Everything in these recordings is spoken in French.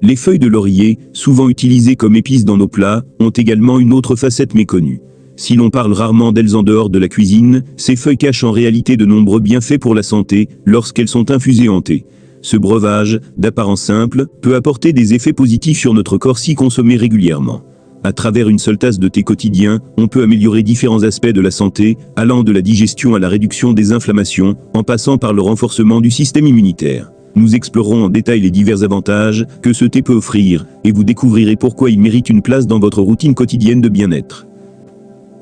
Les feuilles de laurier, souvent utilisées comme épices dans nos plats, ont également une autre facette méconnue. Si l'on parle rarement d'elles en dehors de la cuisine, ces feuilles cachent en réalité de nombreux bienfaits pour la santé lorsqu'elles sont infusées en thé. Ce breuvage, d'apparence simple, peut apporter des effets positifs sur notre corps si consommé régulièrement. À travers une seule tasse de thé quotidien, on peut améliorer différents aspects de la santé, allant de la digestion à la réduction des inflammations, en passant par le renforcement du système immunitaire. Nous explorerons en détail les divers avantages que ce thé peut offrir, et vous découvrirez pourquoi il mérite une place dans votre routine quotidienne de bien-être.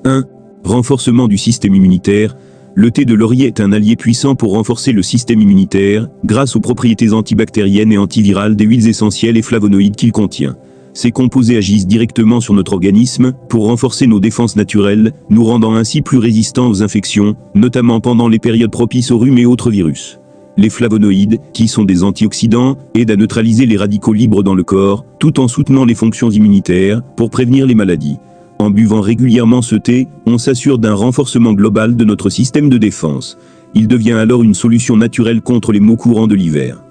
1. Renforcement du système immunitaire. Le thé de laurier est un allié puissant pour renforcer le système immunitaire, grâce aux propriétés antibactériennes et antivirales des huiles essentielles et flavonoïdes qu'il contient. Ces composés agissent directement sur notre organisme pour renforcer nos défenses naturelles, nous rendant ainsi plus résistants aux infections, notamment pendant les périodes propices aux rhumes et autres virus. Les flavonoïdes, qui sont des antioxydants, aident à neutraliser les radicaux libres dans le corps, tout en soutenant les fonctions immunitaires pour prévenir les maladies. En buvant régulièrement ce thé, on s'assure d'un renforcement global de notre système de défense. Il devient alors une solution naturelle contre les maux courants de l'hiver.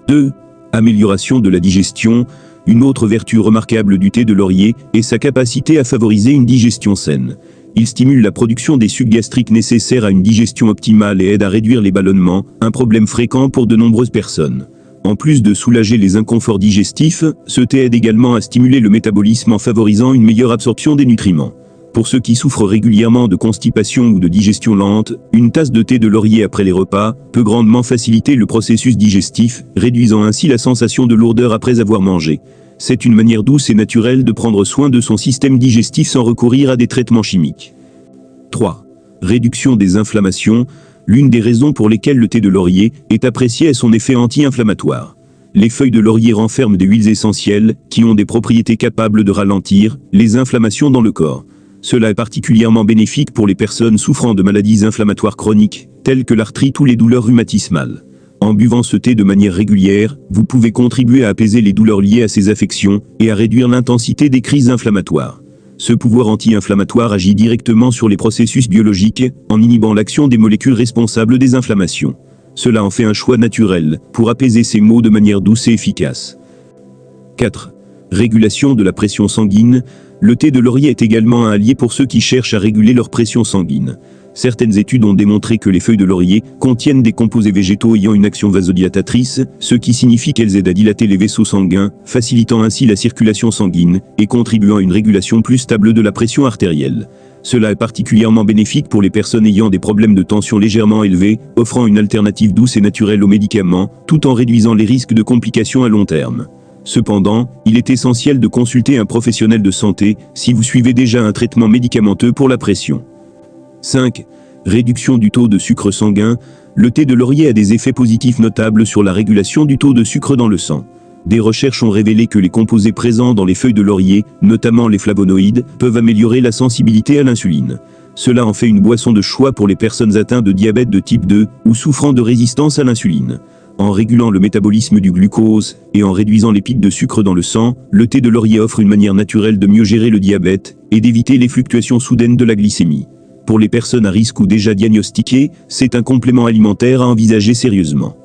2. Amélioration de la digestion. Une autre vertu remarquable du thé de laurier est sa capacité à favoriser une digestion saine. Il stimule la production des sucs gastriques nécessaires à une digestion optimale et aide à réduire les ballonnements, un problème fréquent pour de nombreuses personnes. En plus de soulager les inconforts digestifs, ce thé aide également à stimuler le métabolisme en favorisant une meilleure absorption des nutriments. Pour ceux qui souffrent régulièrement de constipation ou de digestion lente, une tasse de thé de laurier après les repas peut grandement faciliter le processus digestif, réduisant ainsi la sensation de lourdeur après avoir mangé. C'est une manière douce et naturelle de prendre soin de son système digestif sans recourir à des traitements chimiques. 3. Réduction des inflammations. L'une des raisons pour lesquelles le thé de laurier est apprécié est son effet anti-inflammatoire. Les feuilles de laurier renferment des huiles essentielles qui ont des propriétés capables de ralentir les inflammations dans le corps. Cela est particulièrement bénéfique pour les personnes souffrant de maladies inflammatoires chroniques, telles que l'arthrite ou les douleurs rhumatismales. En buvant ce thé de manière régulière, vous pouvez contribuer à apaiser les douleurs liées à ces affections et à réduire l'intensité des crises inflammatoires. Ce pouvoir anti-inflammatoire agit directement sur les processus biologiques, en inhibant l'action des molécules responsables des inflammations. Cela en fait un choix naturel pour apaiser ces maux de manière douce et efficace. 4. Régulation de la pression sanguine. Le thé de laurier est également un allié pour ceux qui cherchent à réguler leur pression sanguine. Certaines études ont démontré que les feuilles de laurier contiennent des composés végétaux ayant une action vasodilatatrice, ce qui signifie qu'elles aident à dilater les vaisseaux sanguins, facilitant ainsi la circulation sanguine et contribuant à une régulation plus stable de la pression artérielle. Cela est particulièrement bénéfique pour les personnes ayant des problèmes de tension légèrement élevés, offrant une alternative douce et naturelle aux médicaments, tout en réduisant les risques de complications à long terme. Cependant, il est essentiel de consulter un professionnel de santé si vous suivez déjà un traitement médicamenteux pour la pression. 5. Réduction du taux de sucre sanguin. Le thé de laurier a des effets positifs notables sur la régulation du taux de sucre dans le sang. Des recherches ont révélé que les composés présents dans les feuilles de laurier, notamment les flavonoïdes, peuvent améliorer la sensibilité à l'insuline. Cela en fait une boisson de choix pour les personnes atteintes de diabète de type 2 ou souffrant de résistance à l'insuline. En régulant le métabolisme du glucose et en réduisant les pics de sucre dans le sang, le thé de laurier offre une manière naturelle de mieux gérer le diabète et d'éviter les fluctuations soudaines de la glycémie. Pour les personnes à risque ou déjà diagnostiquées, c'est un complément alimentaire à envisager sérieusement.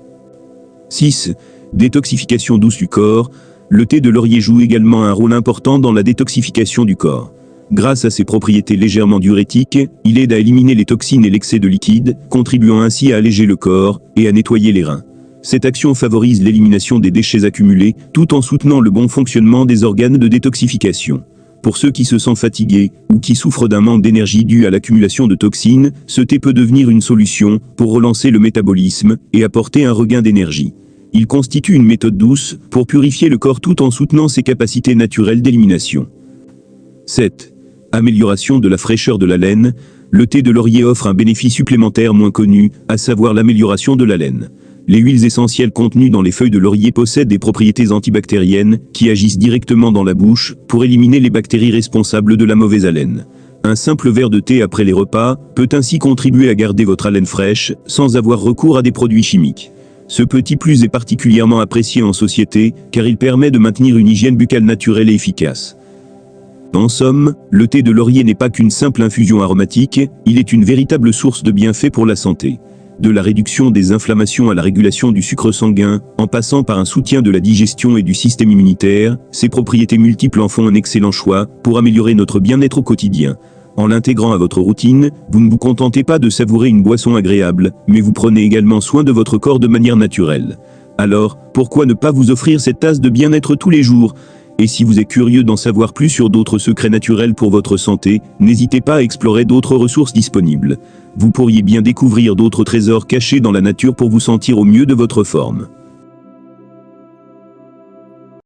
6. Détoxification douce du corps. Le thé de laurier joue également un rôle important dans la détoxification du corps. Grâce à ses propriétés légèrement diurétiques, il aide à éliminer les toxines et l'excès de liquide, contribuant ainsi à alléger le corps et à nettoyer les reins. Cette action favorise l'élimination des déchets accumulés, tout en soutenant le bon fonctionnement des organes de détoxification. Pour ceux qui se sentent fatigués ou qui souffrent d'un manque d'énergie dû à l'accumulation de toxines, ce thé peut devenir une solution pour relancer le métabolisme et apporter un regain d'énergie. Il constitue une méthode douce pour purifier le corps tout en soutenant ses capacités naturelles d'élimination. 7. Amélioration de la fraîcheur de la laine. Le thé de laurier offre un bénéfice supplémentaire moins connu, à savoir l'amélioration de la laine. Les huiles essentielles contenues dans les feuilles de laurier possèdent des propriétés antibactériennes qui agissent directement dans la bouche pour éliminer les bactéries responsables de la mauvaise haleine. Un simple verre de thé après les repas peut ainsi contribuer à garder votre haleine fraîche sans avoir recours à des produits chimiques. Ce petit plus est particulièrement apprécié en société car il permet de maintenir une hygiène buccale naturelle et efficace. En somme, le thé de laurier n'est pas qu'une simple infusion aromatique, il est une véritable source de bienfaits pour la santé. De la réduction des inflammations à la régulation du sucre sanguin, en passant par un soutien de la digestion et du système immunitaire, ces propriétés multiples en font un excellent choix pour améliorer notre bien-être au quotidien. En l'intégrant à votre routine, vous ne vous contentez pas de savourer une boisson agréable, mais vous prenez également soin de votre corps de manière naturelle. Alors, pourquoi ne pas vous offrir cette tasse de bien-être tous les jours ? Et si vous êtes curieux d'en savoir plus sur d'autres secrets naturels pour votre santé, n'hésitez pas à explorer d'autres ressources disponibles. Vous pourriez bien découvrir d'autres trésors cachés dans la nature pour vous sentir au mieux de votre forme.